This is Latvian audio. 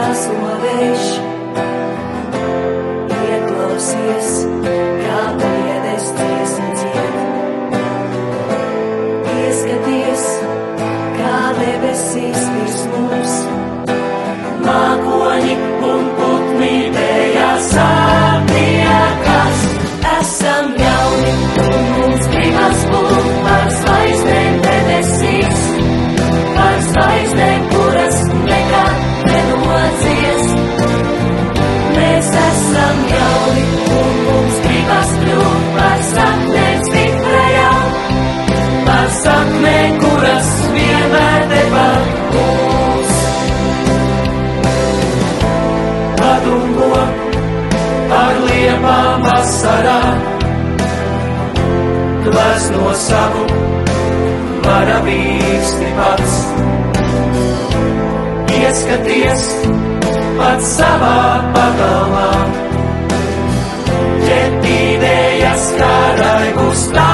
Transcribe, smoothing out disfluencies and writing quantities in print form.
raso vējš. Ieklausies, kā piedes dziesmu dzied. Ieskaties, kā debesīs virs mums. Mākoņi un putni vējā sāpniekas. Esam jauni un mums gribas būt par zvaigznēm debesīs. Par zvaigznēm, kuras nekad nenodzies. Mēs esam jauni un mums gribas kļūt par saknēm stiprajām. Par saknēm, kuras vienmēr deva mūs. Padungo ar liepām vasarā. Dvērs no savu varavīksti pats. Ieskaties pats savā pagalmā. Ķetīdējas kā raigus tā.